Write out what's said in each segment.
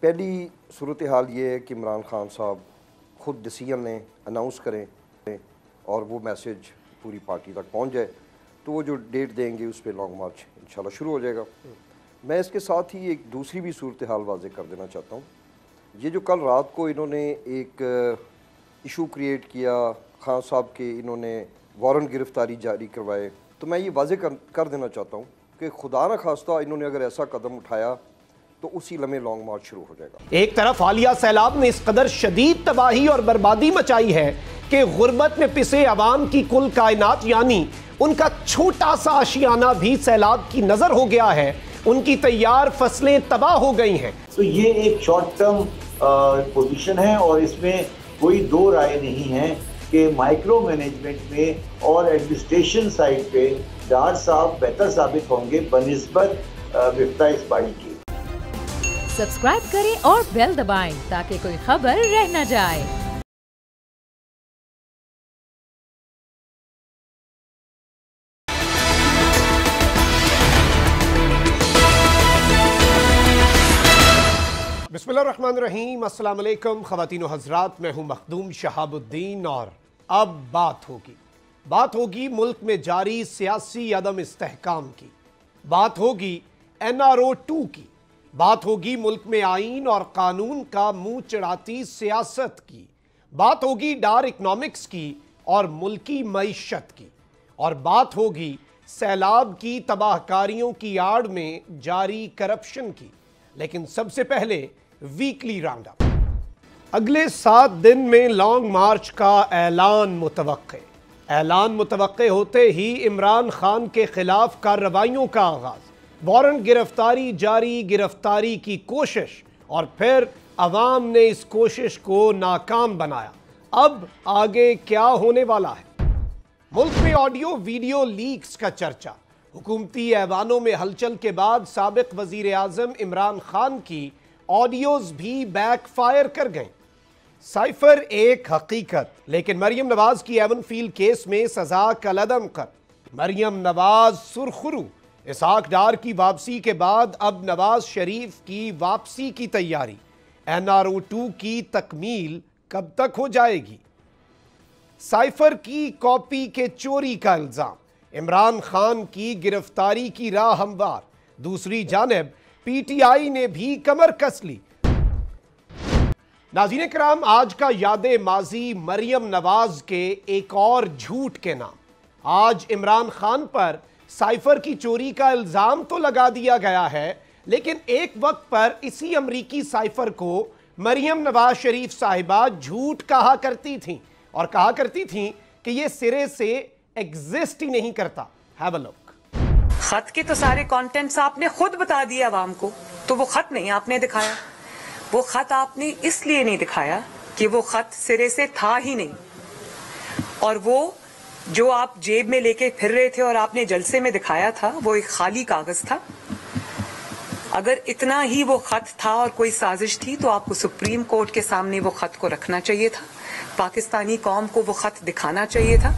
پہلی صورتحال یہ ہے کہ عمران خان صاحب خود ڈیسیژن لیں، اناؤنس کریں اور وہ میسیج پوری پارٹی تک پہنچ جائے تو وہ جو ڈیٹ دیں گے اس پہ لانگ مارچ انشاءاللہ شروع ہو جائے گا۔ میں اس کے ساتھ ہی ایک دوسری بھی صورتحال واضح کر دینا چاہتا ہوں۔ یہ جو کل رات کو انہوں نے ایک ایشو کریٹ کیا خان صاحب کے، انہوں نے وارنٹ گرفتاری جاری کروائے، تو میں یہ واضح کر دینا چاہتا ہوں کہ خدا نہ خواستہ انہوں نے اگر ایسا قدم اٹھایا تو اسی لمحے لانگ مارچ شروع ہو جائے گا۔ ایک طرف حالیہ سیلاب نے اس قدر شدید تباہی اور بربادی مچائی ہے کہ غربت میں پسے عوام کی کل کائنات یعنی ان کا چھوٹا سا آشیانہ بھی سیلاب کی نظر ہو گیا ہے، ان کی تیار فصلیں تباہ ہو گئی ہیں۔ تو یہ ایک شارٹ ٹرم پوزیشن ہے اور اس میں کوئی دو رائے نہیں ہے کہ مائکرو مینجمنٹ میں اور ایڈمنسٹریشن سائٹ پہ ڈار صاحب بہتر ثابت ہوں گے بنسبت وفتہ اس باڑی کی۔ سبسکرائب کریں اور بیل دبائیں تاکہ کوئی خبر رہ نہ جائے۔ بسم اللہ الرحمن الرحیم، السلام علیکم خواتین و حضرات، میں ہوں مخدوم شہاب الدین اور اب بات ہوگی ملک میں جاری سیاسی عدم استحکام کی، بات ہوگی NRO-2 کی، بات ہوگی ملک میں آئین اور قانون کا منہ چڑھاتی سیاست کی، بات ہوگی ڈار اکنامکس کی اور ملکی معیشت کی، اور بات ہوگی سیلاب کی تباہ کاریوں کی آڑ میں جاری کرپشن کی۔ لیکن سب سے پہلے ویکلی راؤنڈ اپ۔ اگلے 7 دن میں لانگ مارچ کا اعلان متوقع ہوتے ہی عمران خان کے خلاف کارروائیوں کا آغاز، وارنٹ گرفتاری جاری، گرفتاری کی کوشش، اور پھر عوام نے اس کوشش کو ناکام بنایا۔ اب آگے کیا ہونے والا ہے؟ ملک میں آڈیو ویڈیو لیکس کا چرچا، حکومتی ایوانوں میں ہلچل کے بعد سابق وزیر اعظم عمران خان کی آڈیوز بھی بیک فائر کر گئیں۔ سائفر ایک حقیقت، لیکن مریم نواز کی ایون فیلڈ کیس میں سزا کالعدم قرار۔ مریم نواز سرخرو، اسحاق ڈار کی واپسی کے بعد اب نواز شریف کی واپسی کی تیاری، NRO-2 کی تکمیل کب تک ہو جائے گی؟ سائفر کی کاپی کے چوری کا الزام، عمران خان کی گرفتاری کی راہ ہموار، دوسری جانب پی ٹی آئی نے بھی کمر کس لی۔ ناظرین کرام، آج کا یاد ماضی مریم نواز کے ایک اور جھوٹ کے نام۔ آج عمران خان پر سائفر کی چوری کا الزام تو لگا دیا گیا ہے، لیکن ایک وقت پر اسی امریکی سائفر کو مریم نواز شریف صاحبہ جھوٹ کہا کرتی تھیں، اور کہا کرتی تھیں کہ یہ سرے سے ایگزسٹ ہی نہیں کرتا۔ ہیو اے لک۔ خط کے تو سارے کانٹینٹس آپ نے خود بتا دیے عوام کو، تو وہ خط نہیں آپ نے دکھایا۔ وہ خط آپ نے اس لیے نہیں دکھایا کہ وہ خط سرے سے تھا ہی نہیں، اور وہ جو آپ جیب میں لے کے پھر رہے تھے اور آپ نے جلسے میں دکھایا تھا وہ ایک خالی کاغذ تھا۔ اگر اتنا ہی وہ خط تھا اور کوئی سازش تھی تو آپ کو سپریم کورٹ کے سامنے وہ خط کو رکھنا چاہیے تھا، پاکستانی قوم کو وہ خط دکھانا چاہیے تھا۔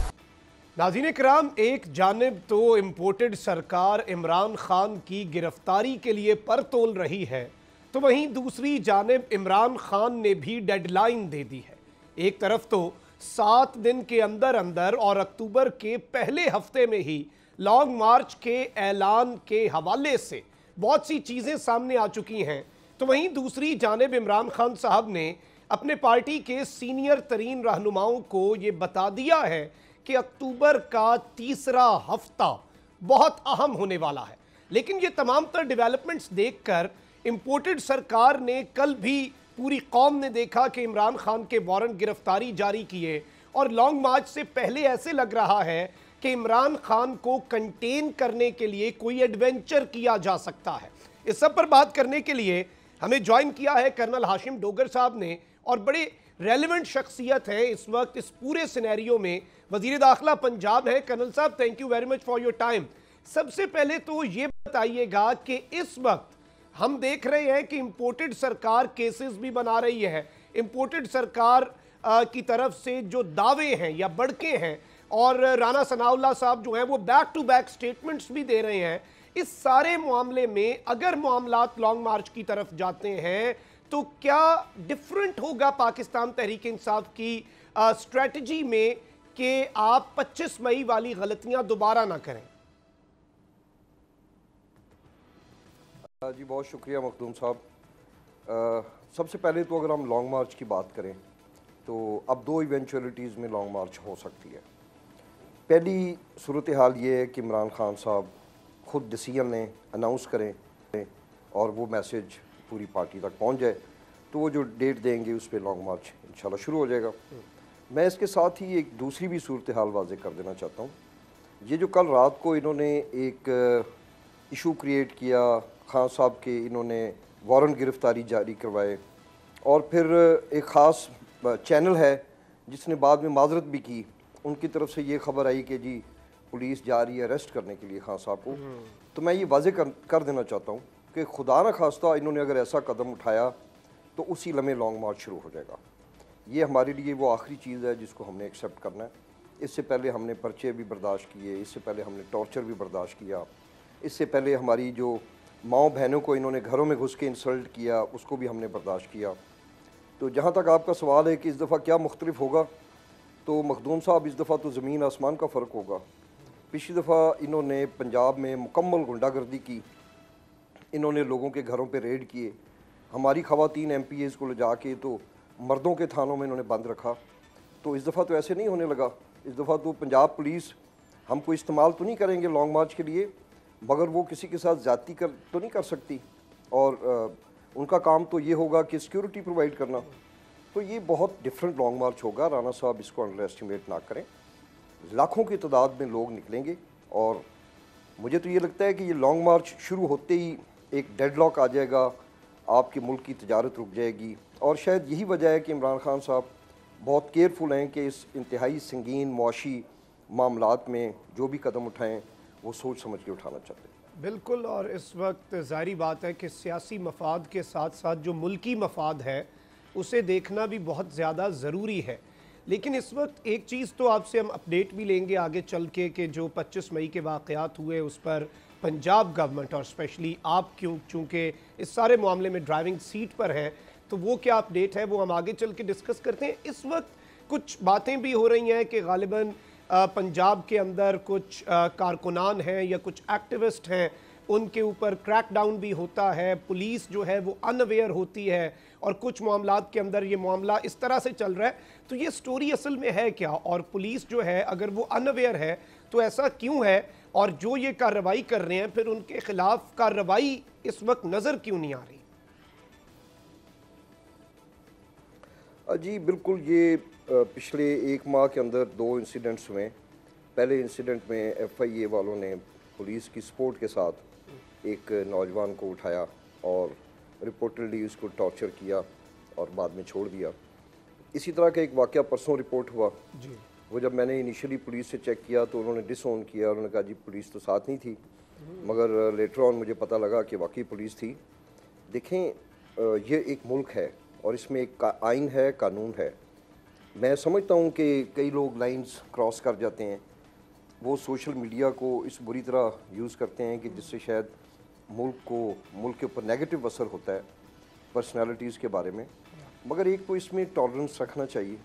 ناظرین کرام، ایک جانب تو امپورٹڈ سرکار عمران خان کی گرفتاری کے لیے پر تول رہی ہے، تو وہیں دوسری جانب عمران خان نے بھی ڈیڈ لائن دے دی ہے۔ ایک طرف تو 7 دن کے اندر اور اکتوبر کے پہلے ہفتے میں ہی لانگ مارچ کے اعلان کے حوالے سے بہت سی چیزیں سامنے آ چکی ہیں، تو وہیں دوسری جانب عمران خان صاحب نے اپنے پارٹی کے سینئر ترین رہنماؤں کو یہ بتا دیا ہے کہ اکتوبر کا تیسرا ہفتہ بہت اہم ہونے والا ہے۔ لیکن یہ تمام تر ڈیولپمنٹس دیکھ کر امپورٹڈ سرکار نے کل بھی پوری قوم نے دیکھا کہ عمران خان کے وارنٹ گرفتاری جاری کیے، اور لانگ مارچ سے پہلے ایسے لگ رہا ہے کہ عمران خان کو کنٹین کرنے کے لیے کوئی ایڈونچر کیا جا سکتا ہے۔ اس سب پر بات کرنے کے لیے ہمیں جوائن کیا ہے کرنل ہاشم ڈوگر صاحب نے، اور بڑے ریلیونٹ شخصیت ہے اس وقت اس پورے سینیریو میں، وزیر داخلہ پنجاب ہے۔ کرنل صاحب، thank you very much for your time. سب سے پہلے تو یہ بتائیے گا کہ اس وقت ہم دیکھ رہے ہیں کہ امپورٹڈ سرکار کیسز بھی بنا رہی ہے، امپورٹڈ سرکار کی طرف سے جو دعوے ہیں یا بڑکے ہیں، اور رانا ثناء اللہ صاحب جو ہیں وہ بیک ٹو بیک سٹیٹمنٹس بھی دے رہے ہیں۔ اس سارے معاملے میں اگر معاملات لانگ مارچ کی طرف جاتے ہیں تو کیا ڈیفرنٹ ہوگا پاکستان تحریک انصاف کی اسٹریٹجی میں کہ آپ 25 مئی والی غلطیاں دوبارہ نہ کریں؟ جی بہت شکریہ مخدوم صاحب. سب سے پہلے تو اگر ہم لانگ مارچ کی بات کریں تو اب دو ایونچولیٹیز میں لانگ مارچ ہو سکتی ہے. پہلی صورتحال یہ ہے کہ عمران خان صاحب خود ڈیسیژن لیں, اناؤنس کریں اور وہ میسیج پوری پارٹی تک پہنچ جائے, تو وہ جو ڈیٹ دیں گے اس پہ لانگ مارچ انشاءاللہ شروع ہو جائے گا. میں اس کے ساتھ ہی ایک دوسری بھی صورتحال واضح کر دینا چاہتا ہوں. یہ جو کل رات کو انہوں نے ایک ایشو کریٹ کیا, خان صاحب کے انہوں نے وارنٹ گرفتاری جاری کروائے, اور پھر ایک خاص چینل ہے جس نے بعد میں معذرت بھی کی, ان کی طرف سے یہ خبر آئی کہ جی پولیس جا رہی ہے اریسٹ کرنے کے لیے خان صاحب کو. تو میں یہ واضح کر دینا چاہتا ہوں کہ خدا نہ خواستہ انہوں نے اگر ایسا قدم اٹھایا تو اسی لمحے لانگ مارچ شروع ہو جائے گا. یہ ہمارے لیے وہ آخری چیز ہے جس کو ہم نے ایکسیپٹ کرنا ہے. اس سے پہلے ہم نے پرچے بھی برداشت کیے, اس سے پہلے ہم نے ٹارچر بھی برداشت کیا, اس سے پہلے ہماری جو ماؤں بہنوں کو انہوں نے گھروں میں گھس کے انسلٹ کیا اس کو بھی ہم نے برداشت کیا. تو جہاں تک آپ کا سوال ہے کہ اس دفعہ کیا مختلف ہوگا, تو مخدوم صاحب اس دفعہ تو زمین آسمان کا فرق ہوگا. پچھلی دفعہ انہوں نے پنجاب میں مکمل غنڈہ گردی کی, انہوں نے لوگوں کے گھروں پہ ریڈ کیے, ہماری خواتین ایم پی ایز کو لے جا کے تو مردوں کے تھانوں میں انہوں نے بند رکھا. تو اس دفعہ تو ایسے نہیں ہونے لگا. اس دفعہ تو پنجاب پولیس ہم کو استعمال تو نہیں کریں گے لانگ مارچ کے لیے, مگر وہ کسی کے ساتھ زیادتی تو نہیں کر سکتی, اور ان کا کام تو یہ ہوگا کہ سیکیورٹی پرووائڈ کرنا. تو یہ بہت ڈیفرنٹ لانگ مارچ ہوگا. رانا صاحب اس کو انڈر ایسٹیمیٹ نہ کریں. لاکھوں کی تعداد میں لوگ نکلیں گے, اور مجھے تو یہ لگتا ہے کہ یہ لانگ مارچ شروع ہوتے ہی ایک ڈیڈ لاک آ جائے گا, آپ کے ملک کی تجارت رک جائے گی. اور شاید یہی وجہ ہے کہ عمران خان صاحب بہت کیئرفل ہیں کہ اس انتہائی سنگین معاشی معاملات میں جو بھی قدم اٹھائیں وہ سوچ سمجھ کے اٹھانا چاہتے ہیں. بالکل, اور اس وقت ظاہری بات ہے کہ سیاسی مفاد کے ساتھ ساتھ جو ملکی مفاد ہے اسے دیکھنا بھی بہت زیادہ ضروری ہے. لیکن اس وقت ایک چیز تو آپ سے ہم اپڈیٹ بھی لیں گے آگے چل کے کہ جو 25 مئی کے واقعات ہوئے اس پر پنجاب گورنمنٹ اور اسپیشلی آپ چونکہ اس سارے معاملے میں ڈرائیونگ سیٹ پر ہیں, تو وہ کیا اپڈیٹ ہے وہ ہم آگے چل کے ڈسکس کرتے ہیں. اس وقت کچھ باتیں بھی ہو رہی ہیں کہ غالباً پنجاب کے اندر کچھ کارکنان ہیں یا کچھ ایکٹیوسٹ ہیں, ان کے اوپر کریک ڈاؤن بھی ہوتا ہے, پولیس جو ہے وہ ان اویئر ہوتی ہے, اور کچھ معاملات کے اندر یہ معاملہ اس طرح سے چل رہا ہے. تو یہ سٹوری اصل میں ہے کیا, اور پولیس جو ہے اگر وہ ان اویئر ہے تو ایسا کیوں ہے, اور جو یہ کارروائی کر رہے ہیں پھر ان کے خلاف کارروائی اس وقت نظر کیوں نہیں آ رہی؟ جی بالکل, یہ پچھلے ایک ماہ کے اندر دو انسیڈنٹس ہوئے. پہلے انسیڈنٹ میں ایف آئی اے والوں نے پولیس کی سپورٹ کے ساتھ ایک نوجوان کو اٹھایا اور رپورٹڈلی اس کو ٹارچر کیا اور بعد میں چھوڑ دیا. اسی طرح کا ایک واقعہ پرسوں رپورٹ ہوا. وہ جب میں نے انیشلی پولیس سے چیک کیا تو انہوں نے ڈس اون کیا, انہوں نے کہا جی پولیس تو ساتھ نہیں تھی, مگر لیٹر آن مجھے پتہ لگا کہ واقعی پولیس تھی. دیکھیں یہ ایک ملک ہے اور اس میں ایک آئین ہے, قانون ہے. میں سمجھتا ہوں کہ کئی لوگ لائنز کراس کر جاتے ہیں, وہ سوشل میڈیا کو اس بری طرح یوز کرتے ہیں کہ جس سے شاید ملک کے اوپر نیگیٹو اثر ہوتا ہے پرسنالٹیز کے بارے میں. مگر ایک تو اس میں ٹالرنس رکھنا چاہیے.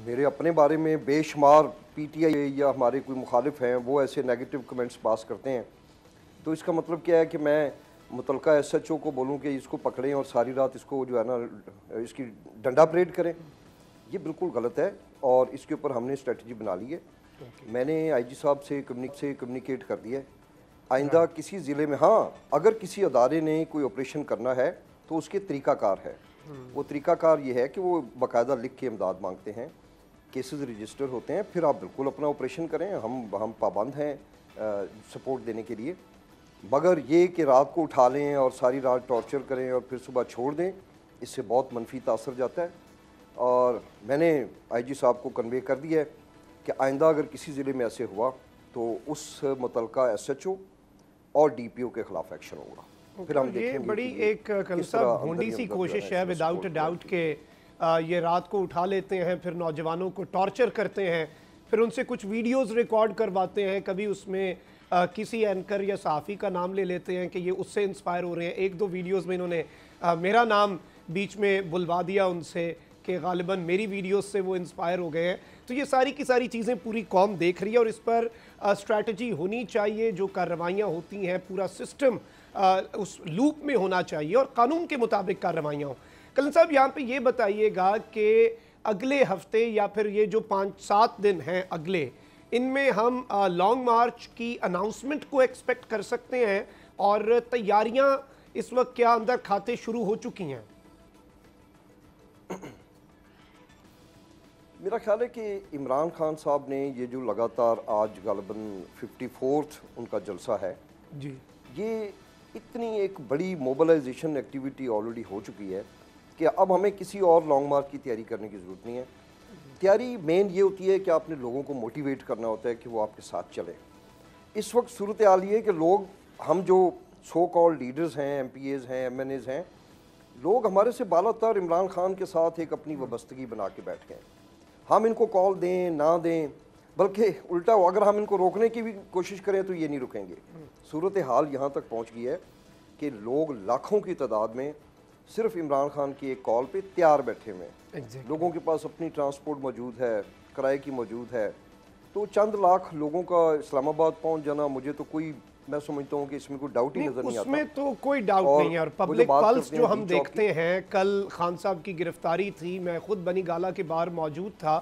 میرے اپنے بارے میں بے شمار پی ٹی آئی یا ہمارے کوئی مخالف ہیں وہ ایسے نیگیٹو کمنٹس پاس کرتے ہیں, تو اس کا مطلب کیا ہے کہ میں متعلقہ ایس ایچ او کو بولوں کہ اس کو پکڑیں اور ساری رات اس کو جو ہے نا اس کی ڈنڈا پریڈ کریں. یہ بالکل غلط ہے, اور اس کے اوپر ہم نے اسٹریٹجی بنا لی ہے. میں نے آئی جی صاحب سے کمیونیکیٹ کر دیا ہے. آئندہ کسی ضلع میں, ہاں اگر کسی ادارے نے کوئی آپریشن کرنا ہے تو اس کے طریقہ کار ہے. وہ طریقہ کار یہ ہے کہ وہ باقاعدہ لکھ کے امداد مانگتے ہیں, کیسز رجسٹر ہوتے ہیں, پھر آپ بالکل اپنا آپریشن کریں. ہم پابند ہیں سپورٹ دینے کے لیے. مگر یہ کہ رات کو اٹھا لیں اور ساری رات ٹارچر کریں اور پھر صبح چھوڑ دیں, اس سے بہت منفی تاثر جاتا ہے. اور میں نے آئی جی صاحب کو کنوے کر دیا ہے کہ آئندہ اگر کسی ضلع میں ایسے ہوا تو اس متعلقہ ایس ایچ او اور ڈی پی او کے خلاف ایکشن ہوگا. پھر ہم دیکھیں گے. یہ بڑی ایک بھونڈی سی کوشش ہے وداؤٹ اے ڈاؤٹ کہ یہ رات کو اٹھا لیتے ہیں, پھر نوجوانوں کو ٹارچر کرتے ہیں, پھر ان سے کچھ ویڈیوز ریکارڈ کرواتے ہیں, کبھی اس میں کسی اینکر یا صحافی کا نام لے لیتے ہیں کہ یہ اس سے انسپائر ہو رہے ہیں. ایک دو ویڈیوز میں انہوں نے मेरा नाम बीच में बुलवा दिया उनसे कि गालिबन मेरी वीडियोस से वो इंस्पायर हो गए हैं। तो ये सारी की सारी चीज़ें पूरी कौम देख रही है और इस पर स्ट्रैटेजी होनी चाहिए, जो कार्रवाइयाँ होती हैं पूरा सिस्टम उस लूप में होना चाहिए और कानून के मुताबिक कार्रवाइयाँ हों। कलन साहब, यहाँ पे ये बताइएगा कि अगले हफ्ते या फिर ये जो 5-7 दिन हैं अगले, इनमें हम लॉन्ग मार्च की अनाउंसमेंट को एक्सपेक्ट कर सकते हैं और तैयारियां इस वक्त क्या अंदर खाते शुरू हो चुकी हैं? मेरा ख्याल है कि इमरान खान साहब ने ये जो लगातार आज गालिबन 54th उनका जलसा है जी, ये इतनी एक बड़ी मोबिलाइजेशन एक्टिविटी ऑलरेडी हो चुकी है कि अब हमें किसी और लॉन्ग मार्च की तैयारी करने की ज़रूरत नहीं है। तैयारी मेन ये होती है कि आपने लोगों को मोटिवेट करना होता है कि वो आपके साथ चलें। इस वक्त सूरत हाल ये है कि लोग, हम जो सो कॉल्ड लीडर्स हैं, MPAs हैं, MNAs हैं, लोग हमारे से बालातर इमरान खान के साथ एक अपनी वाबस्तगी बना के बैठ गए। हम इनको कॉल दें ना दें, बल्कि उल्टा अगर हम इनको रोकने की भी कोशिश करें तो ये नहीं रुकेंगे। सूरत हाल यहाँ तक पहुँच गई है कि लोग लाखों की तादाद में सिर्फ इमरान खान की एक कॉल पे तैयार बैठे हुए हैं। लोगों के पास अपनी ट्रांसपोर्ट मौजूद है, किराए की मौजूद है, तो चंद लाख लोगों का इस्लामाबाद पहुंच जाना, मुझे तो कोई, मैं समझता हूँ कि इसमें कोई डाउट ही नजर नहीं आता। उसमें तो कोई डाउट नहीं है। और पब्लिक पल्स जो हम देखते हैं, कल खान साहब की गिरफ्तारी थी, मैं खुद बनी गाला के बाहर मौजूद था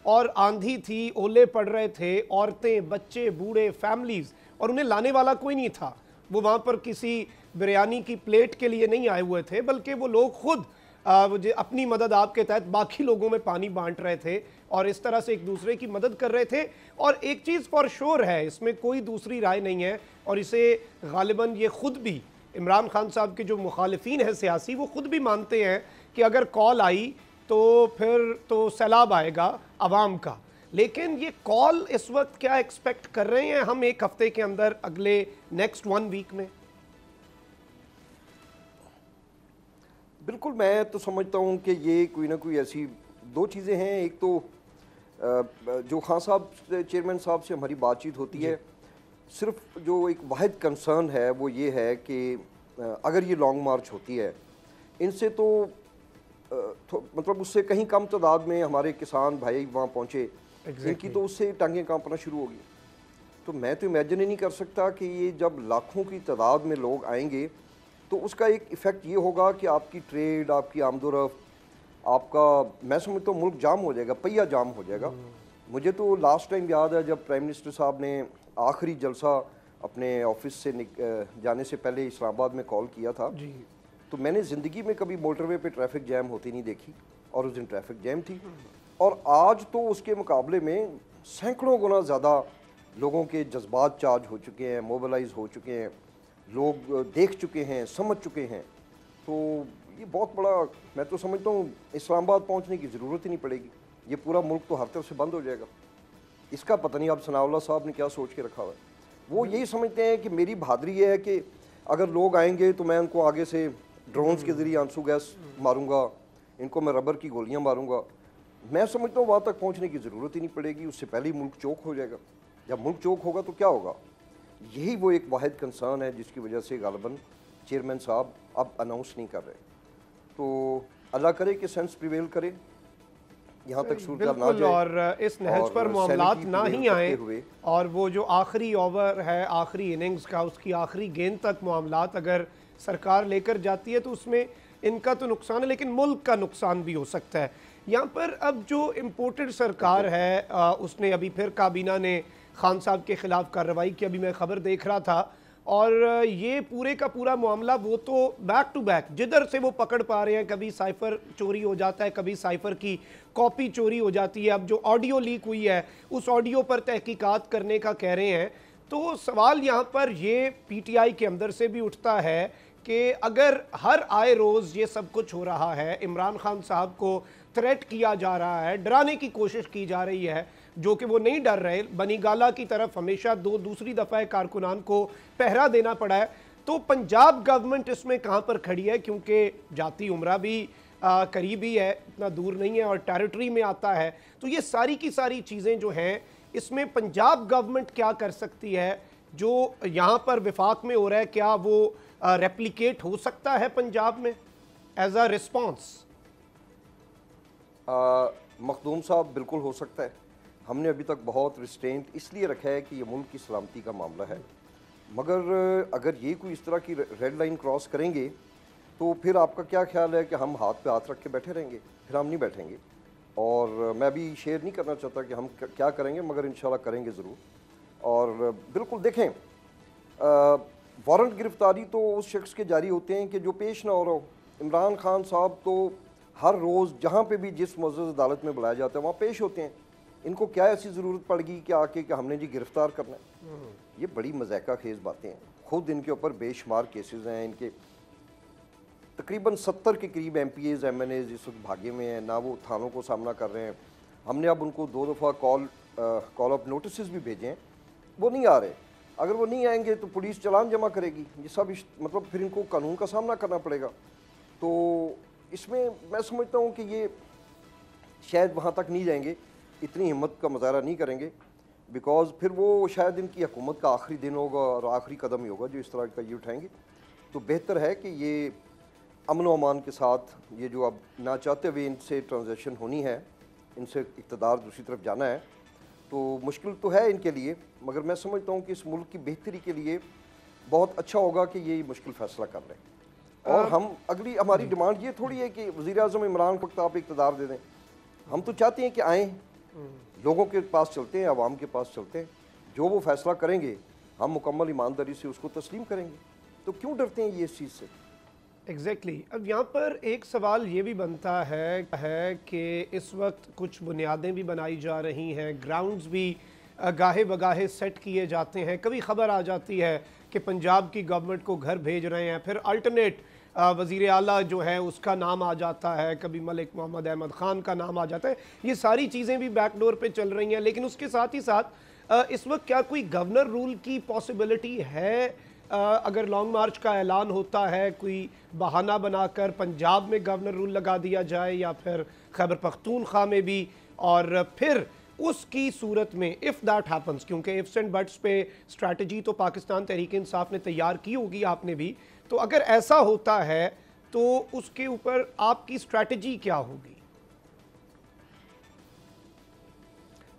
और आंधी थी, ओले पड़ रहे थे, औरतें, बच्चे, बूढ़े, फैमिलीज, और उन्हें लाने वाला कोई नहीं था। वो वहाँ पर किसी बिरयानी की प्लेट के लिए नहीं आए हुए थे, बल्कि वो लोग खुद अपनी मदद आपके तहत बाकी लोगों में पानी बांट रहे थे और इस तरह से एक दूसरे की मदद कर रहे थे। और एक चीज़ फॉर श्योर है, इसमें कोई दूसरी राय नहीं है और इसे गालिबन ये खुद भी, इमरान खान साहब के जो मुखालिफिन हैं सियासी, वो खुद भी मानते हैं कि अगर कॉल आई तो फिर तो सैलाब आएगा अवाम का। लेकिन ये कॉल इस वक्त क्या एक्सपेक्ट कर रहे हैं हम एक हफ्ते के अंदर, अगले नेक्स्ट 1 वीक में? बिल्कुल, मैं तो समझता हूँ कि ये कोई ना कोई ऐसी दो चीज़ें हैं। एक तो जो खान साहब चेयरमैन साहब से हमारी बातचीत होती है, सिर्फ जो एक वाहिद कंसर्न है वो ये है कि अगर ये लॉन्ग मार्च होती है, इनसे तो मतलब उससे कहीं कम तादाद में हमारे किसान भाई वहाँ पहुँचे, इनकी तो उससे टांगें कांपना शुरू होगी। तो मैं तो इमेजिन ही नहीं कर सकता कि ये जब लाखों की तादाद में लोग आएंगे तो उसका एक इफ़ेक्ट ये होगा कि आपकी ट्रेड, आपकी आमदोरफ्त, आपका, मैं समझता हूँ मुल्क जाम हो जाएगा, पहिया जाम हो जाएगा। मुझे तो लास्ट टाइम याद है जब प्राइम मिनिस्टर साहब ने आखिरी जलसा अपने ऑफिस से जाने से पहले इस्लामाबाद में कॉल किया था जी, तो मैंने ज़िंदगी में कभी मोटरवे पे ट्रैफिक जैम होती नहीं देखी और उस दिन ट्रैफिक जैम थी। और आज तो उसके मुकाबले में सैकड़ों गुना ज़्यादा लोगों के जज्बात चार्ज हो चुके हैं, मोबिलाइज हो चुके हैं, लोग देख चुके हैं, समझ चुके हैं। तो ये बहुत बड़ा, मैं तो समझता हूँ इस्लामाबाद पहुँचने की ज़रूरत ही नहीं पड़ेगी, ये पूरा मुल्क तो हर तरफ से बंद हो जाएगा। इसका पता नहीं अब सनाउल्लाह साहब ने क्या सोच के रखा हुआ है। वो यही समझते हैं कि मेरी बहादुरी है कि अगर लोग आएंगे तो मैं उनको आगे से ड्रोन्स के ज़रिए आंसू गैस मारूंगा, इनको मैं रबर की गोलियां मारूंगा। मैं समझता हूँ वहाँ तक पहुँचने की ज़रूरत ही नहीं पड़ेगी, उससे पहले ही मुल्क चौक हो जाएगा। जब मुल्क चौक होगा तो क्या होगा? यही वो एक वाहिद कंसर्न है जिसकी वजह से गालिबन चेयरमैन साहब अब अनाउंस नहीं कर रहे। तो अल्लाह करे कि सेंस प्रिवेल करे, यहाँ तक सूरत ना जाए और इस नहज पर मामलात ना ही आए और वो जो आखिरी ओवर है, आखिरी इनिंग्स का, उसकी आखिरी गेंद तक मामलात अगर सरकार लेकर जाती है तो उसमें इनका तो नुकसान है लेकिन मुल्क का नुकसान भी हो सकता है। यहाँ पर अब जो इम्पोर्टेड सरकार है उसने अभी फिर काबीना ने खान साहब के ख़िलाफ़ कार्रवाई की, अभी मैं ख़बर देख रहा था, और ये पूरे का पूरा मामला वो तो बैक टू बैक जिधर से वो पकड़ पा रहे हैं, कभी साइफ़र चोरी हो जाता है, कभी साइफ़र की कॉपी चोरी हो जाती है। अब जो ऑडियो लीक हुई है उस ऑडियो पर तहकीकात करने का कह रहे हैं। तो सवाल यहाँ पर ये PTI के अंदर से भी उठता है कि अगर हर आए रोज़ ये सब कुछ हो रहा है, इमरान खान साहब को थ्रेट किया जा रहा है, डराने की कोशिश की जा रही है, जो कि वो नहीं डर रहे, बनी गाला की तरफ हमेशा दूसरी दफ़ा कारकुनान को पहरा देना पड़ा है, तो पंजाब गवर्नमेंट इसमें कहाँ पर खड़ी है? क्योंकि जाती उम्रा भी करीबी है, इतना दूर नहीं है और टेरिटरी में आता है। तो ये सारी की सारी चीज़ें जो हैं, इसमें पंजाब गवर्नमेंट क्या कर सकती है? जो यहाँ पर विफाक में हो रहा है, क्या वो रेप्लिकेट हो सकता है पंजाब में? As a response? मखदूम साहब, बिल्कुल हो सकता है। हमने अभी तक बहुत रिस्ट्रेंट इसलिए रखा है कि ये मुल्क की सलामती का मामला है, मगर अगर ये कोई इस तरह की रेड लाइन क्रॉस करेंगे तो फिर आपका क्या ख्याल है कि हम हाथ पे हाथ रख के बैठे रहेंगे? फिर हम नहीं बैठेंगे। और मैं भी शेयर नहीं करना चाहता कि हम क्या करेंगे, मगर इंशाल्लाह करेंगे ज़रूर। और बिल्कुल देखें, वारंट गिरफ्तारी तो उस शख्स के जारी होते हैं कि जो पेश ना हो रहा हो। इमरान खान साहब तो हर रोज़ जहाँ पे भी जिस मुअज़्ज़ज़ अदालत में बुलाया जाता है वहाँ पेश होते हैं। इनको क्या ऐसी ज़रूरत पड़ गई कि आके कि हमने जी गिरफ़्तार करना है? ये बड़ी मज़ाक़ा खेज़ बातें हैं। खुद इनके ऊपर बेशुमार केसेस हैं। इनके तकरीबन 70 के करीब MPAs MNAs इस वक्त भागे में हैं, ना वो थानों को सामना कर रहे हैं। हमने अब उनको 2 दफ़ा कॉल ऑफ नोटिस भी भेजे हैं, वो नहीं आ रहे। अगर वो नहीं आएंगे तो पुलिस चालान जमा करेगी। ये सब मतलब फिर इनको कानून का सामना करना पड़ेगा। तो इसमें मैं समझता हूँ कि ये शायद वहाँ तक नहीं जाएंगे, इतनी हिम्मत का मुजाहरा नहीं करेंगे, बिकॉज़ फिर वो शायद इनकी हुकूमत का आखिरी दिन होगा और आखिरी कदम ही होगा जो इस तरह का ये उठाएंगे। तो बेहतर है कि ये अमन व अमान के साथ, ये जो अब ना चाहते हुए इनसे ट्रांजेक्शन होनी है, इनसे इक़्तिदार दूसरी तरफ जाना है, तो मुश्किल तो है इनके लिए, मगर मैं समझता हूँ कि इस मुल्क की बेहतरी के लिए बहुत अच्छा होगा कि ये मुश्किल फ़ैसला कर लें। और हम अगली हमारी डिमांड ये थोड़ी है कि वज़ीर-ए-आज़म इमरान को आप इक़्तिदार दे दें। हम तो चाहते हैं कि आएँ, लोगों के पास चलते हैं, आवाम के पास चलते हैं, जो वो फ़ैसला करेंगे हम मुकम्मल ईमानदारी से उसको तस्लीम करेंगे। तो क्यों डरते हैं ये इस चीज़ से? एग्जैक्टली अब यहाँ पर एक सवाल ये भी बनता है कि इस वक्त कुछ बुनियादें भी बनाई जा रही हैं, ग्राउंड्स भी गाहे बगाहे सेट किए जाते हैं। कभी ख़बर आ जाती है कि पंजाब की गवर्नमेंट को घर भेज रहे हैं, फिर अल्टरनेट वज़ीर आला जो है उसका नाम आ जाता है, कभी मलिक मोहम्मद अहमद ख़ान का नाम आ जाता है। ये सारी चीज़ें भी बैकडोर पे चल रही हैं, लेकिन उसके साथ ही साथ इस वक्त क्या कोई गवर्नर रूल की पॉसिबिलिटी है? अगर लॉन्ग मार्च का ऐलान होता है, कोई बहाना बनाकर पंजाब में गवर्नर रूल लगा दिया जाए या फिर खैबर पख्तूनख्वा में भी, और फिर उसकी सूरत में इफ़ दैट हैपन्स, क्योंकि इफ्स एंड बट्स पे स्ट्रैटेजी तो पाकिस्तान तहरीक इंसाफ ने तैयार की होगी, आपने भी, तो अगर ऐसा होता है तो उसके ऊपर आपकी स्ट्रैटेजी क्या होगी?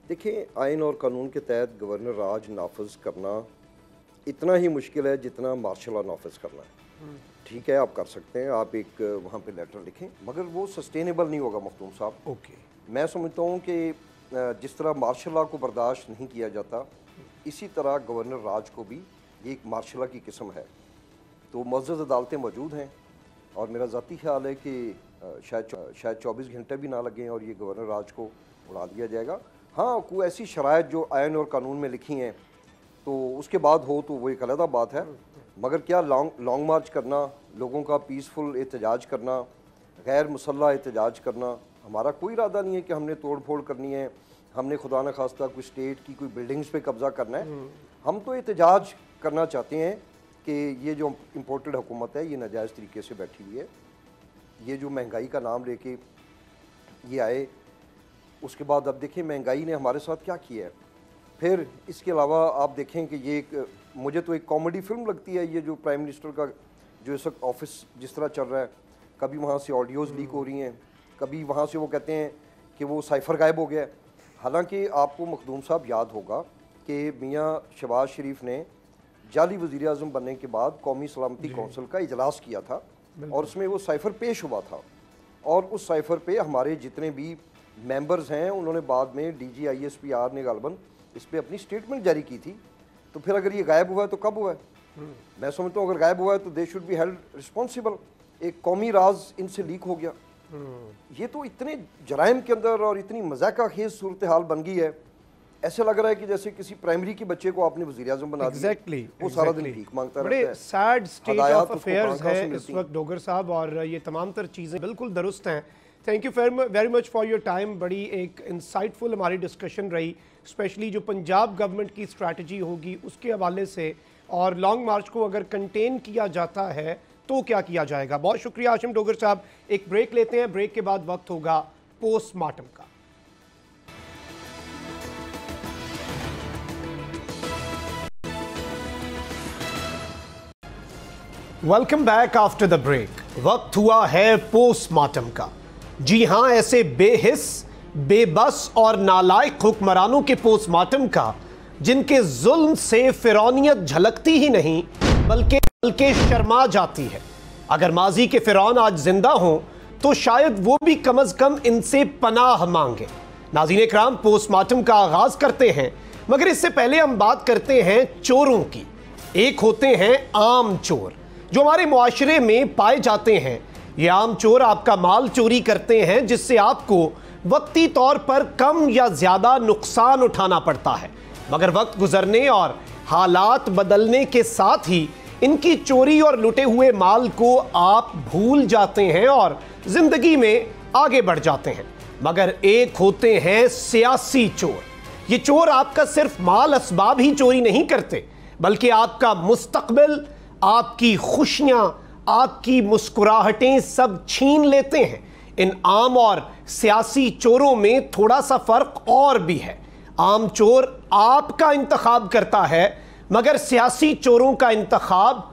देखिए, आइन और कानून के तहत गवर्नर राज नाफज करना इतना ही मुश्किल है जितना मार्शल लॉ नाफिज करना है। ठीक है, आप कर सकते हैं, आप एक वहाँ पे लेटर लिखें, मगर वो सस्टेनेबल नहीं होगा मखदूम साहब। ओके, मैं समझता हूँ कि जिस तरह मार्शल लॉ को बर्दाश्त नहीं किया जाता, इसी तरह गवर्नर राज को भी ये एक मार्शल लॉ की किस्म है। तो मुअज़्ज़ज़ अदालतें मौजूद हैं और मेरा ज़ाती ख्याल है कि शायद 24 घंटे भी ना लगें और ये गवर्नर राज को उड़ा दिया जाएगा। हाँ, कोई ऐसी शराइत जो आइन और कानून में लिखी हैं तो उसके बाद हो तो वो एक अलग बात है, मगर क्या लॉन्ग मार्च करना, लोगों का पीसफुल एहतजाज करना, गैर मुसल्लह एहतजाज करना, हमारा कोई इरादा नहीं है कि हमने तोड़ फोड़ करनी है, हमने खुदा न खास्ता कोई स्टेट की कोई बिल्डिंग्स पे कब्ज़ा करना है। हम तो एहतजाज करना चाहते हैं कि ये जो इम्पोर्टेड हुकूमत है ये नाजायज़ तरीके से बैठी हुई है। ये जो महंगाई का नाम लेके ये आए, उसके बाद अब देखें महंगाई ने हमारे साथ क्या किया है। फिर इसके अलावा आप देखें कि ये मुझे तो एक कॉमेडी फिल्म लगती है, ये जो प्राइम मिनिस्टर का जो इस वक्त ऑफिस जिस तरह चल रहा है, कभी वहाँ से ऑडियोज़ लीक हो रही हैं, कभी वहाँ से वो कहते हैं कि वो साइफ़र गायब हो गया। हालांकि आपको मखदूम साहब याद होगा कि मियाँ शहबाज शरीफ ने जाली वज़ीर आज़म बनने के बाद कौमी सलामती कौंसिल का इजलास किया था और उसमें वो साइफ़र पेश हुआ था, और उस साइफ़र पे हमारे जितने भी मेंबर्स हैं उन्होंने बाद में DG ISPR ने गालबन इस पर अपनी स्टेटमेंट जारी की थी। तो फिर अगर ये गायब हुआ है तो कब हुआ है? मैं समझता हूँ अगर गायब हुआ है तो they should be held responsible. एक कौमी राज इनसे लीक हो गया। ये तो इतने जराइम के अंदर और इतनी मजाका खेज सूरत हाल बन गई है, ऐसे लग रहा है कि जैसे किसी प्राइमरी के बच्चे को आपने वज़ीर आज़म बना दिया। वो सारा दिन भीख मांगता रहता है। बड़े सैड स्टेट ऑफ अफेयर्स है इस वक्त डोगर साहब, और ये तमाम तर चीज़ें बिल्कुल दुरुस्त हैं। Thank you very much for your time. बड़ी एक इंसाइटफुल हमारी डिस्कशन रही, स्पेशली जो पंजाब गवर्नमेंट की स्ट्रैटेजी होगी उसके हवाले से, और लॉन्ग मार्च को अगर कंटेन किया जाता है तो क्या किया जाएगा। बहुत शुक्रिया हाशिम डोगर साहब। एक ब्रेक लेते हैं, ब्रेक के बाद वक्त होगा पोस्टमार्टम का। Welcome back after the break. वक्त हुआ है पोस्टमार्टम का। जी हां, ऐसे बेहिस, बेबस और नालायक हुक्मरानों के पोस्टमार्टम का जिनके जुल्म से फिरौनियत झलकती ही नहीं बल्कि शर्मा जाती है। अगर माजी के फिरौन आज जिंदा हों तो शायद वो भी कम अज कम इनसे पनाह मांगे। नाज़रीन इकराम, पोस्टमार्टम का आगाज करते हैं, मगर इससे पहले हम बात करते हैं चोरों की। एक होते हैं आम चोर जो हमारे मुआशरे में पाए जाते हैं। ये आम चोर आपका माल चोरी करते हैं जिससे आपको वक्ती तौर पर कम या ज्यादा नुकसान उठाना पड़ता है, मगर वक्त गुजरने और हालात बदलने के साथ ही इनकी चोरी और लुटे हुए माल को आप भूल जाते हैं और जिंदगी में आगे बढ़ जाते हैं। मगर एक होते हैं सियासी चोर। ये चोर आपका सिर्फ माल असबाब ही चोरी नहीं करते, बल्कि आपका मुस्तकबिल, आपकी खुशियां, आपकी मुस्कुराहटें सब छीन लेते हैं। इन आम और सियासी चोरों में थोड़ा सा फर्क और भी है। आम चोर आपका इंतखाब करता है, मगर सियासी चोरों का इंतखाब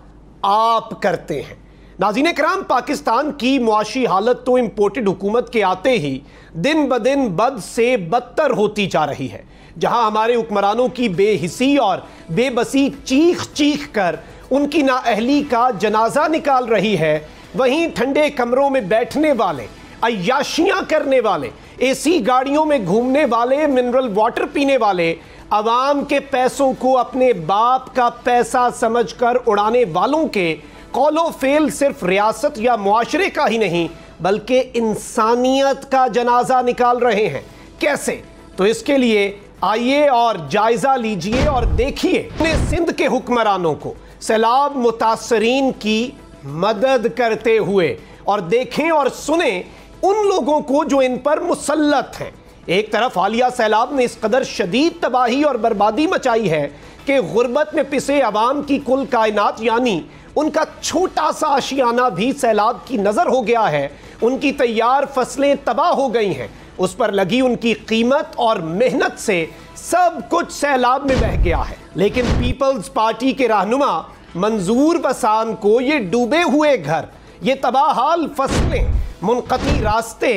आप करते हैं। नाज़रीन इकराम, पाकिस्तान की मुआशी हालत तो इंपोर्टेड हुकूमत के आते ही दिन ब दिन बद से बदतर होती जा रही है। जहां हमारे हुक्मरानों की बेहिसी और बेबसी चीख चीख कर उनकी नाअहली का जनाजा निकाल रही है, वहीं ठंडे कमरों में बैठने वाले, अय्याशियां करने वाले, एसी गाड़ियों में घूमने वाले, मिनरल वाटर पीने वाले, अवाम के पैसों को अपने बाप का पैसा समझकर उड़ाने वालों के कौलो फेल सिर्फ रियासत या मुआशरे का ही नहीं बल्कि इंसानियत का जनाजा निकाल रहे हैं। कैसे? तो इसके लिए आइए और जायजा लीजिए और देखिए अपने सिंध के हुक्मरानों को सैलाब मुतासरीन की मदद करते हुए, और देखें और सुने उन लोगों को जो इन पर मुसल्लत हैं। एक तरफ हालिया सैलाब ने इस कदर शदीद तबाही और बर्बादी मचाई है कि गुर्बत में पिसे अवाम की कुल कायनात यानी उनका छोटा सा आशियाना भी सैलाब की नजर हो गया है। उनकी तैयार फसलें तबाह हो गई हैं, उस पर लगी उनकी कीमत और मेहनत से सब कुछ सैलाब में बह गया है। लेकिन पीपल्स पार्टी के रहनुमा मंजूर बसान को ये डूबे हुए घर, ये तबाहाल फसलें, मुनक़ती रास्ते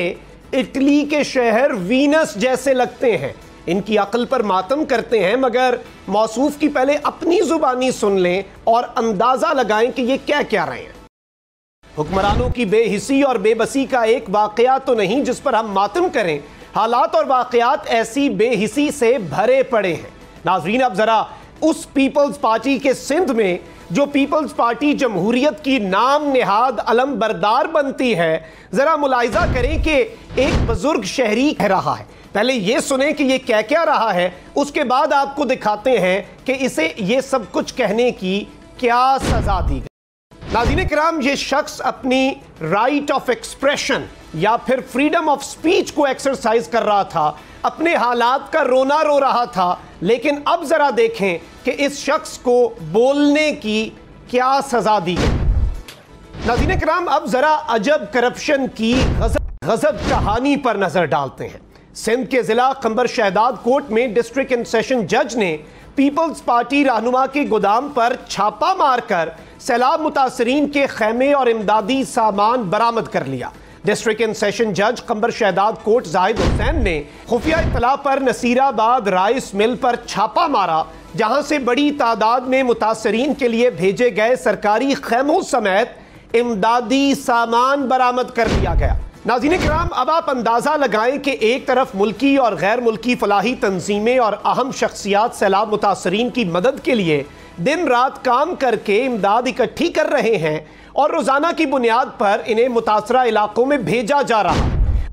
इटली के शहर वीनस जैसे लगते हैं। इनकी अक्ल पर मातम करते हैं, मगर मौसूफ की पहले अपनी जुबानी सुन लें और अंदाजा लगाएं कि ये क्या कह रहे हैं। हुक्मरानों की बेहिसी और बेबसी का एक वाकया तो नहीं जिस पर हम मातम करें, हालात और वाकयात ऐसी बेहिसी से भरे पड़े हैं। नाजरीन, अब जरा उस पीपल्स पार्टी के सिंध में जो पीपल्स पार्टी जमहूरियत की नाम निहाद अलम बरदार बनती है, जरा मुलाहिजा करें कि एक बुजुर्ग शहरी कह रहा है। पहले ये सुने कि ये क्या रहा है, उसके बाद आपको दिखाते हैं कि इसे ये सब कुछ कहने की क्या सजा दी गई। नाज़रीन किराम, ये शख्स अपनी राइट ऑफ एक्सप्रेशन या फिर फ्रीडम ऑफ स्पीच को एक्सरसाइज कर रहा था, अपने हालात का रोना रो रहा था। लेकिन अब जरा देखें कि इस शख्स को बोलने की क्या सजा दी गई। नाज़रीन किराम, अब जरा अजब करप्शन की गजब कहानी पर नजर डालते हैं। सिंध के जिला खंबर शहदाद कोर्ट में डिस्ट्रिक्ट एंड सेशन जज ने पीपल्स पार्टी रहनुमा के गोदाम पर छापा मारकर सैलाब मुतासरीन के खैमे और इमदादी सामान बरामद कर लिया। डिस्ट्रिक्ट एंड सेशन जज खंबर शहदाद कोर्ट जाहिद हुसैन ने खुफिया इत्तला पर नसीराबाद राइस मिल पर छापा मारा, जहां से बड़ी तादाद में मुतासरीन के लिए भेजे गए सरकारी खैमों समेत इमदादी सामान बरामद कर लिया गया। नाज़रीन किराम, अब आप अंदाज़ा लगाएं कि एक तरफ मुल्की और गैर मुल्की फलाही तंजीमें और अहम शख्सियात सैलाब मुतासरीन की मदद के लिए दिन रात काम करके इमदाद इकट्ठी कर रहे हैं और रोज़ाना की बुनियाद पर इन्हें मुतासरा इलाकों में भेजा जा रहा है।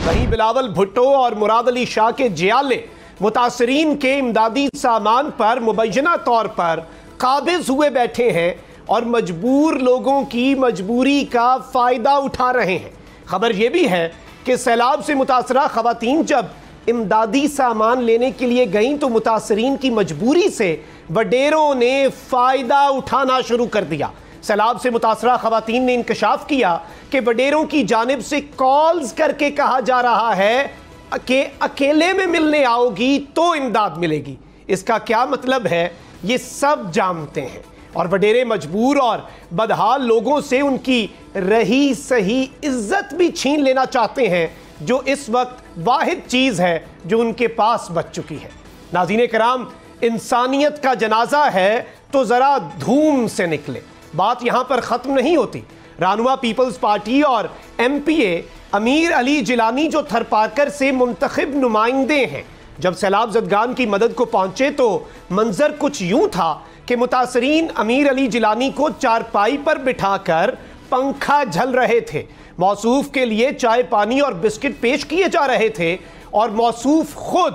वहीं बिलावल भुट्टो और मुराद अली शाह के जियाले मुतासरीन के इमदादी सामान पर मुबैना तौर पर काबिज हुए बैठे हैं और मजबूर लोगों की मजबूरी का फ़ायदा उठा रहे हैं। खबर यह भी है कि सैलाब से मुतासरा खवातीन जब इमदादी सामान लेने के लिए गईं तो मुतासरीन की मजबूरी से वडेरों ने फ़ायदा उठाना शुरू कर दिया। सैलाब से मुतासरा खवातीन ने इंकशाफ किया कि वडेरों की जानिब से कॉल्स करके कहा जा रहा है कि अकेले में मिलने आओगी तो इमदाद मिलेगी। इसका क्या मतलब है ये सब जानते हैं। اور وڈیرے مجبور اور بدحال لوگوں سے ان کی رہی سہی عزت بھی چھین لینا چاہتے ہیں، جو اس وقت واحد چیز ہے جو ان کے پاس بچ چکی ہے۔ ناظرین کرام، انسانیت کا جنازہ ہے تو ذرا دھوم سے نکلے۔ بات یہاں پر ختم نہیں ہوتی۔ رہنما پیپلز پارٹی اور ایم پی اے امیر علی جیلانی جو تھرپارکر سے منتخب نمائندے ہیں، جب سیلاب زدگان کی مدد کو پہنچے تو منظر کچھ یوں تھا کہ متاثرین امیر علی جیلانی کو چارپائی پر بٹھا کر پنکھا جھل رہے تھے، موصوف کے لیے چائے پانی اور بسکٹ پیش کیے جا رہے تھے، اور موصوف خود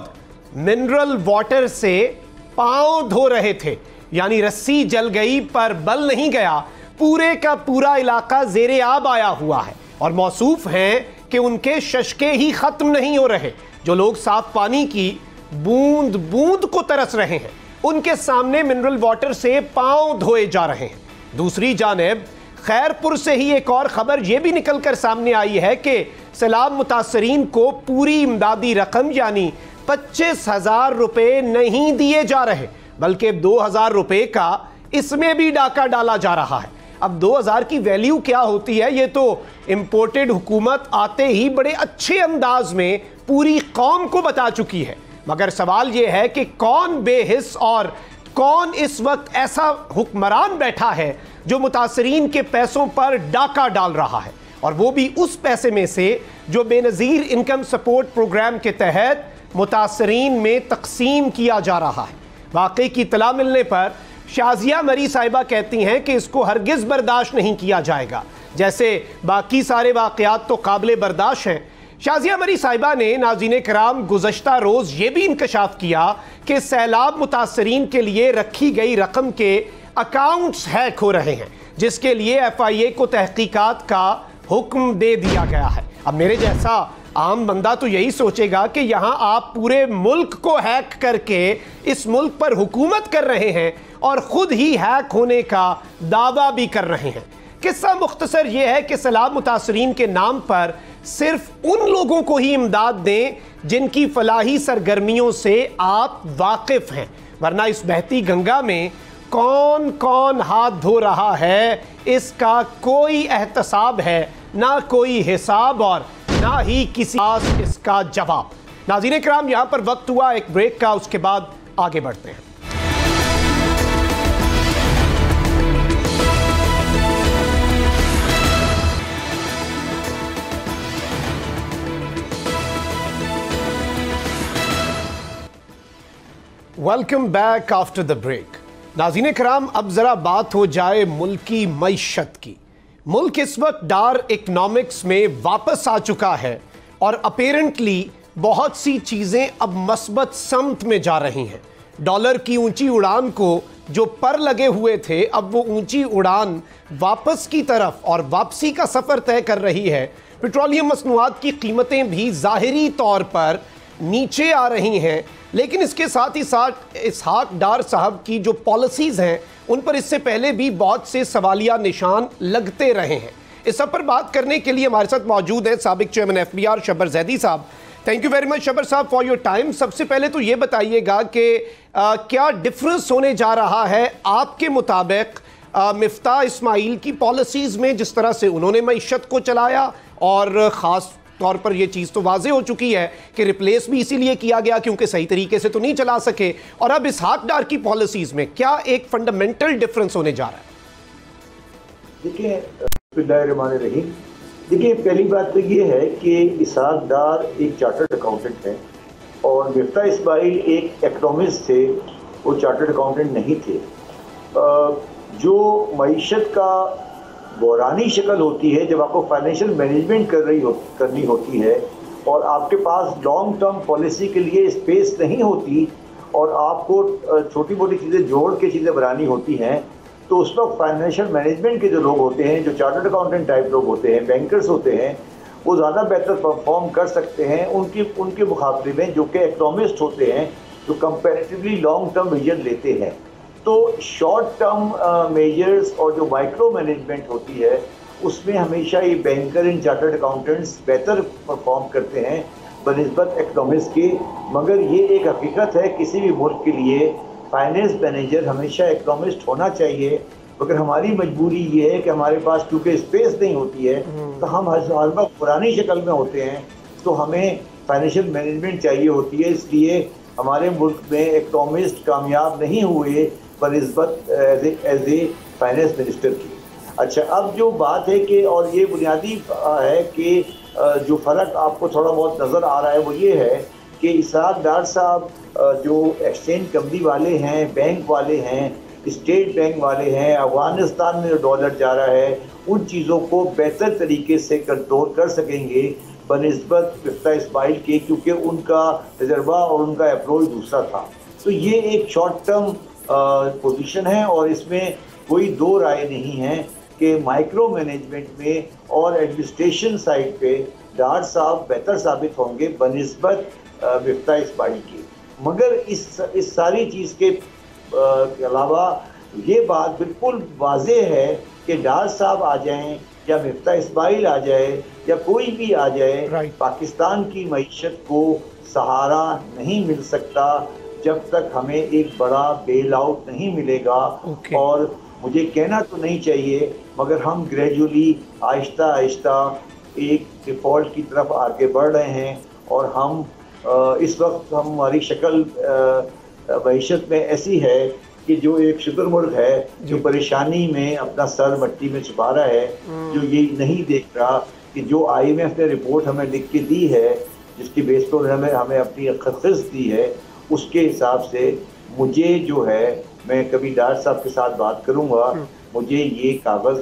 منرل واٹر سے پاؤں دھو رہے تھے۔ یعنی رسی جل گئی پر بل نہیں گیا، پورے کا پورا علاقہ زیر آب آیا ہوا ہے، اور موصوف ہیں کہ ان کے ششکے ہی ختم نہیں ہو رہے۔ جو لوگ صاف پانی کی بوند بوند کو ترس رہے ہیں، ان کے سامنے منرل واٹر سے پاؤں دھوئے جا رہے ہیں۔ دوسری جانب خیر پور سے ہی ایک اور خبر یہ بھی نکل کر سامنے آئی ہے کہ سیلاب متاثرین کو پوری امدادی رقم یعنی 25,000 روپے نہیں دیے جا رہے، بلکہ 2,000 روپے کا اس میں بھی ڈاکہ ڈالا جا رہا ہے۔ اب 2,000 کی ویلیو کیا ہوتی ہے یہ تو امپورٹڈ حکومت آتے ہی بڑے اچھے انداز میں پوری قوم کو بتا چکی ہے، مگر سوال یہ ہے کہ کون بے حس اور کون اس وقت ایسا حکمران بیٹھا ہے جو متاثرین کے پیسوں پر ڈاکہ ڈال رہا ہے، اور وہ بھی اس پیسے میں سے جو بے نظیر انکم سپورٹ پروگرام کے تحت متاثرین میں تقسیم کیا جا رہا ہے۔ واقعے کی اطلاع ملنے پر شازیہ مری صاحبہ کہتی ہیں کہ اس کو ہرگز برداشت نہیں کیا جائے گا، جیسے باقی سارے واقعات تو قابل برداشت ہیں۔ شازیہ مری صاحبہ نے ناظرین کرام گزشتہ روز یہ بھی انکشاف کیا کہ سیلاب متاثرین کے لیے رکھی گئی رقم کے اکاؤنٹس ہیک ہو رہے ہیں، جس کے لیے ایف آئی اے کو تحقیقات کا حکم دے دیا گیا ہے۔ اب میرے جیسا عام بندہ تو یہی سوچے گا کہ یہاں آپ پورے ملک کو ہیک کر کے اس ملک پر حکومت کر رہے ہیں اور خود ہی ہیک ہونے کا دعویٰ بھی کر رہے ہیں۔ قصہ مختصر یہ ہے کہ سیلاب متاثرین کے نام پر صرف ان لوگوں کو ہی امداد دیں جن کی فلاحی سرگرمیوں سے آپ واقف ہیں، ورنہ اس بہتی گنگا میں کون کون ہاتھ دھو رہا ہے اس کا کوئی احتساب ہے، نہ کوئی حساب اور نہ ہی کسی پاس اس کا جواب۔ ناظرین کرام، یہاں پر وقت ہوا ایک بریک کا، اس کے بعد آگے بڑھتے ہیں۔ Welcome back after the break. ناظرین کرام، اب ذرا بات ہو جائے ملکی معیشت کی۔ ملک اس وقت ڈار اکنامکس میں واپس آ چکا ہے اور اپیرنٹلی بہت سی چیزیں اب مثبت سمت میں جا رہی ہیں۔ ڈالر کی اونچی اڑان کو جو پر لگے ہوئے تھے، اب وہ اونچی اڑان واپس کی طرف اور واپسی کا سفر طے کر رہی ہے۔ پیٹرولیم مصنوعات کی قیمتیں بھی ظاہری طور پر نیچے آ رہی ہیں، لیکن اس کے ساتھ ہی ساتھ اسحاق ڈار صاحب کی جو پالیسیز ہیں ان پر اس سے پہلے بھی بہت سے سوالیہ نشان لگتے رہے ہیں۔ اس سب پر بات کرنے کے لیے ہمارے ساتھ موجود ہیں سابق چیئرمین ایف بی آر شبر زیدی صاحب۔ تھینک یو ویری مچ شبر صاحب فار یور ٹائم۔ سب سے پہلے تو یہ بتائیے گا کہ کیا ڈفرنس ہونے جا رہا ہے آپ کے مطابق مفتاح اسماعیل کی پالیسیز میں، جس طرح سے انہوں نے معیشت کو چلایا، اور خاص طور پر یہ چیز تو واضح ہو چکی ہے کہ ریپلیس بھی اسی لیے کیا گیا کیونکہ صحیح طریقے سے تو نہیں چلا سکے، اور اب اسحاق ڈار کی پالیسیز میں کیا ایک فنڈامنٹل ڈفرنس ہونے جا رہا ہے؟ دیکھیں، بسم اللہ الرحمن الرحیم۔ دیکھیں، پہلی بات تو یہ ہے کہ اسحاق ڈار ایک چارٹرڈ اکاؤنٹنٹ ہیں اور مفتاح اسماعیل ایک اکنامسٹ تھے، وہ چارٹرڈ اکاؤنٹنٹ نہیں تھے۔ جو معیشت کا بحرانی شکل ہوتی ہے، جب آپ کو فائنینشیل مینجمنٹ کرنی ہوتی ہے اور آپ کے پاس لانگ ٹرم پالیسی کے لیے اسپیس نہیں ہوتی اور آپ کو چھوٹی موٹی چیزیں جوڑ کے چیزیں بنانی ہوتی ہیں، تو اس وقت فائنینشیل مینجمنٹ کے جو لوگ ہوتے ہیں، جو چارٹرڈ اکاؤنٹنٹ ٹائپ لوگ ہوتے ہیں، بینکرز ہوتے ہیں، وہ زیادہ بہتر پرفارم کر سکتے ہیں ان کے مقابلے میں جو کہ اکنامسٹ ہوتے ہیں، جو کمپیریٹیولی لانگ ٹرم ویژن لیتے ہیں۔ تو شارٹ ٹرم میجرز اور جو مائکرو مینجمنٹ ہوتی ہے، اس میں ہمیشہ یہ بینکر ان چارٹرڈ اکاؤنٹنٹس بہتر پرفارم کرتے ہیں بنسبت اکنامسٹ کے۔ مگر یہ ایک حقیقت ہے کسی بھی ملک کے لیے फाइनेंस मैनेजर हमेशा इकोनॉमिस्ट होना चाहिए, मगर हमारी मजबूरी ये है कि हमारे पास क्योंकि स्पेस नहीं होती है तो हम हर वक्त पुरानी शक्ल में होते हैं, तो हमें फाइनेंशियल मैनेजमेंट चाहिए होती है। इसलिए हमारे मुल्क में इकोनॉमिस्ट कामयाब नहीं हुए बनिस्बत एज ए फाइनेंस मिनिस्टर की। अच्छा, अब जो बात है कि और ये बुनियादी है कि जो फ़र्क आपको थोड़ा बहुत नज़र आ रहा है वो ये है कि इसहाक डार साहब जो एक्सचेंज कंपनी वाले हैं, बैंक वाले हैं, स्टेट बैंक वाले हैं, अफगानिस्तान में जो डॉलर जा रहा है उन चीज़ों को बेहतर तरीके से कंट्रोल कर सकेंगे बनिस्बत मिफ्ता इस्माइल के, क्योंकि उनका तजर्बा और उनका अप्रोच दूसरा था। तो ये एक शॉर्ट टर्म पोजीशन है और इसमें कोई दो राय नहीं है कि माइक्रो मैनेजमेंट में और एडमिनिस्ट्रेशन साइड पे डार साहब बेहतर साबित होंगे बनिस्बत मिफ्ता इस्माइल की। मगर इस सारी चीज़ के अलावा ये बात बिल्कुल वाज़ेह है कि डार साहब आ जाएं या मिफ्ता इस्माइल आ जाए या कोई भी आ जाए, पाकिस्तान की मईशत को सहारा नहीं मिल सकता जब तक हमें एक बड़ा बेल आउट नहीं मिलेगा। और मुझे कहना तो नहीं चाहिए मगर हम ग्रेजुअली आहिस्ता आहिस्ता एक डिफ़ॉल्ट की तरफ आगे बढ़ रहे हैं और हम इस वक्त हमारी शक्ल मईशत में ऐसी है कि जो एक शुतुरमुर्ग है जो परेशानी में अपना सर मिट्टी में छुपा रहा है, जो ये नहीं देख रहा कि जो IMF ने रिपोर्ट हमें लिख के दी है, जिसकी बेस पर हमें अपनी खसखस दी है, उसके हिसाब से मुझे जो है, मैं कभी डार साहब के साथ बात करूंगा, मुझे ये कागज़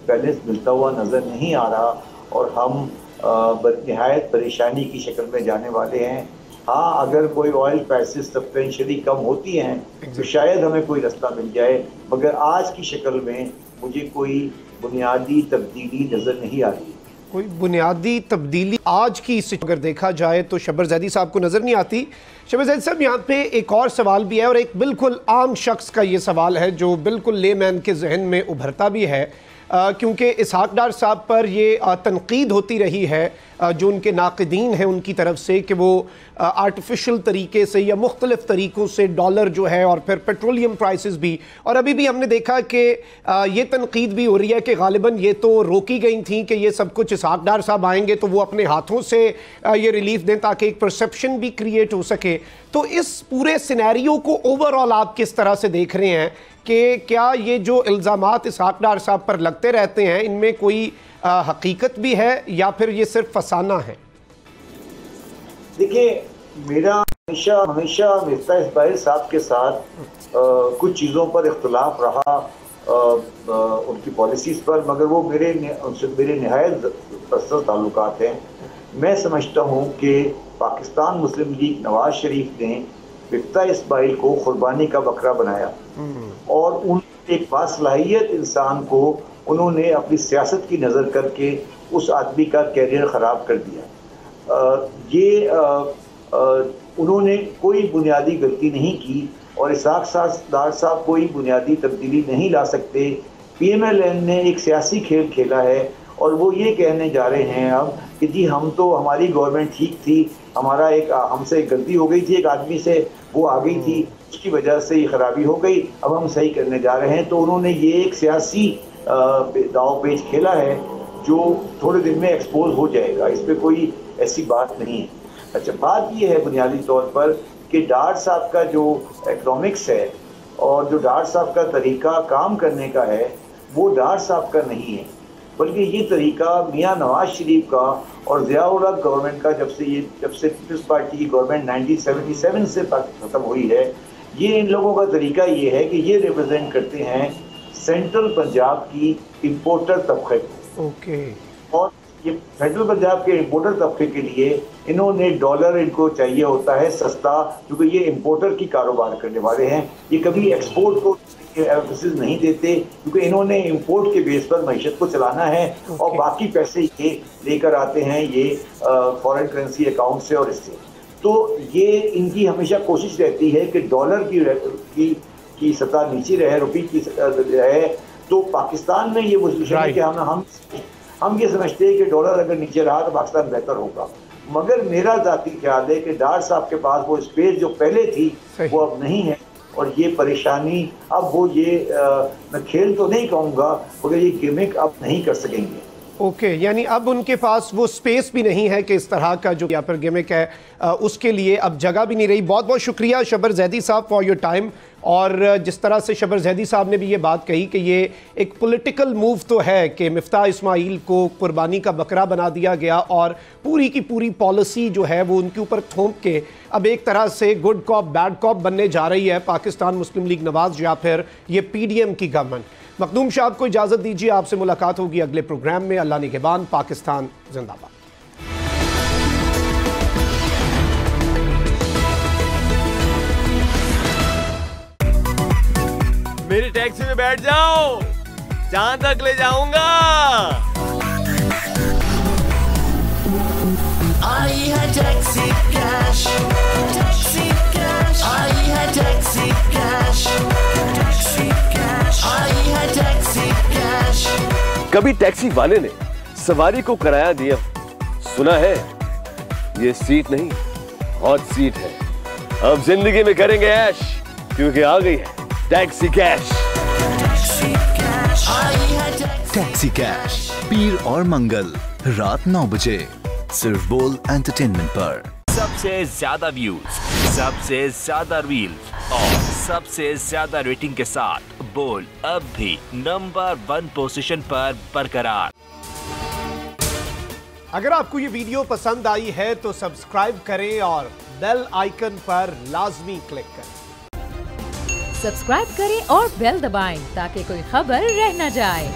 बैलेंस मिलता हुआ नज़र नहीं आ रहा और हम नहायत परेशानी की शक्ल में जाने वाले हैं। हाँ, अगर कोई ऑयल प्राइसेस सब्सटेंशियली कम होती हैं तो शायद हमें कोई रास्ता मिल जाए, मगर आज की शक्ल में मुझे कोई बुनियादी तब्दीली नज़र नहीं आ रही। कोई बुनियादी तब्दीली आज की इस अगर देखा जाए तो शब्बर ज़ैदी साहब को नज़र नहीं आती। शब्बर ज़ैदी साहब, यहाँ पे एक और सवाल भी है और एक बिल्कुल आम शख्स का ये सवाल है जो बिल्कुल लेमैन के जहन में उभरता भी है, क्योंकि इसहाक डार साहब पर ये तनकीद होती रही है जो उनके नाक़दीन हैं उनकी तरफ से कि वो आर्टिफिशियल तरीके से या मुख्तलिफ़ तरीक़ों से डॉलर जो है और फिर पेट्रोलियम प्राइसेस भी, और अभी भी हमने देखा कि ये तनकीद भी हो रही है कि गालिबन ये तो रोकी गई थी कि ये सब कुछ इसहाक डार साहब आएंगे तो वो अपने हाथों से ये रिलीफ दें ताकि एक परसेप्शन भी क्रिएट हो सके। तो इस पूरे सिनेरियो को ओवरऑल आप किस तरह से देख रहे हैं कि क्या ये जो इल्ज़ामात इसहाक डार साहब पर लगते रहते हैं इनमें कोई हकीकत भी है या फिर ये सिर्फ फसाना है? देखिए, मेरा हमेशा मिफ्ता इस्माइल साहब के साथ कुछ चीज़ों पर इख्तलाफ रहा, उनकी पॉलिसीज़ पर, मगर वो उनसे मेरे नहायत पर्सनल ताल्लुकात हैं। मैं समझता हूँ कि पाकिस्तान मुस्लिम लीग नवाज शरीफ ने मिफ्ता इस्माइल को कुर्बानी का बकरा बनाया और उन एक बासलाहियत इंसान को उन्होंने अपनी सियासत की नज़र करके उस आदमी का कैरियर ख़राब कर दिया। उन्होंने कोई बुनियादी गलती नहीं की और इसहाक डार साहब कोई बुनियादी तब्दीली नहीं ला सकते। PMLN ने एक सियासी खेल खेला है और वो ये कहने जा रहे हैं अब कि जी हम तो, हमारी गवर्नमेंट ठीक थी, हमसे एक गलती हो गई थी, एक आदमी से वो आ गई थी, उसकी वजह से ये खराबी हो गई, अब हम सही करने जा रहे हैं। तो उन्होंने ये एक सियासी दाव पेच खेला है जो थोड़े दिन में एक्सपोज हो जाएगा, इस पर कोई ऐसी बात नहीं है। अच्छा, बात ये है बुनियादी तौर पर कि डार साहब का जो इकोनॉमिक्स है और जो डार साहब का तरीका काम करने का है वो डार साहब का नहीं है, बल्कि ये तरीका मियां नवाज शरीफ का और ज़िया-उल हक गवर्नमेंट का, जब से पीपल्स पार्टी की गवर्नमेंट 1977 से ख़त्म हुई है, ये इन लोगों का तरीका ये है कि ये रिप्रेजेंट करते हैं सेंट्रल पंजाब की इम्पोर्टर तबके को। और ये सेंट्रल पंजाब के इम्पोर्टर तबके के लिए इन्होंने डॉलर इनको चाहिए होता है सस्ता, क्योंकि ये इम्पोर्टर की कारोबार करने वाले हैं। ये कभी एक्सपोर्ट को एम्फेसिस नहीं देते क्योंकि इन्होंने इंपोर्ट के बेस पर मईशत को चलाना है और बाकी पैसे ये लेकर आते हैं ये फॉरेन करेंसी अकाउंट से और इससे। तो ये इनकी हमेशा कोशिश रहती है कि डॉलर की सतह नीचे रहे, रुपये की रहे। तो पाकिस्तान में ये पोजीशन है कि हम ये समझते हैं कि डॉलर अगर नीचे रहा तो पाकिस्तान बेहतर होगा, मगर मेरा ज़ाती ख्याल है कि डार साहब के पास वो स्पेस जो पहले थी वो अब नहीं है اور یہ پریشانی اب وہ میں کھیل تو نہیں کہوں گا مگر یہ گیمک اب نہیں کر سکیں گے. اوکے یعنی اب ان کے پاس وہ سپیس بھی نہیں ہے کہ اس طرح کا جو یا پھر گیمک ہے اس کے لیے اب جگہ بھی نہیں رہی. بہت بہت شکریہ شبر زیدی صاحب فار یور ٹائم. اور جس طرح سے شبر زیدی صاحب نے بھی یہ بات کہی کہ یہ ایک پولیٹیکل موو تو ہے کہ مفتاح اسماعیل کو قربانی کا بکرا بنا دیا گیا اور پوری کی پوری پالیسی جو ہے وہ ان کے اوپر تھوپ کے اب ایک طرح سے گڈ کاپ بیڈ کاپ بننے جا رہی ہے پاکستان مسلم لیگ نواز یا پھر یہ پی ڈی ایم کی گورنمنٹ. مخدوم صاحب کو اجازت دیجیے, آپ سے ملاقات ہوگی اگلے پروگرام میں. اللہ نگہبان. پاکستان زندہ باد. میری ٹیکسی میں بیٹھ جاؤ, جہاں تک لے جاؤں گا. آئی ہے ٹیکسی کیش, ٹیکسی کیش, آئی ہے ٹیکسی کیش, ٹیکسی کیش, آئی ہے ٹیکسی کیش. کبھی ٹیکسی والے نے سواری کو کرایہ دیا, سنا ہے یہ سیٹ نہیں ہاٹ سیٹ ہے. اب زندگی میں کریں گے ایش, کیونکہ آ گئی ہے ٹیکسی کیش. ٹیکسی کیش پیر اور منگل رات 9 بجے صرف بول انٹرٹینمنٹ پر. سب سے زیادہ ویوز, سب سے زیادہ ریلز اور سب سے زیادہ ریٹنگ کے ساتھ بول اب بھی نمبر 1 پوزیشن پر برقرار. اگر آپ کو یہ ویڈیو پسند آئی ہے تو سبسکرائب کریں اور بیل آئیکن پر لازمی کلک کریں. سبسکرائب کریں اور بیل دبائیں تاکہ کوئی خبر رہ نہ جائے.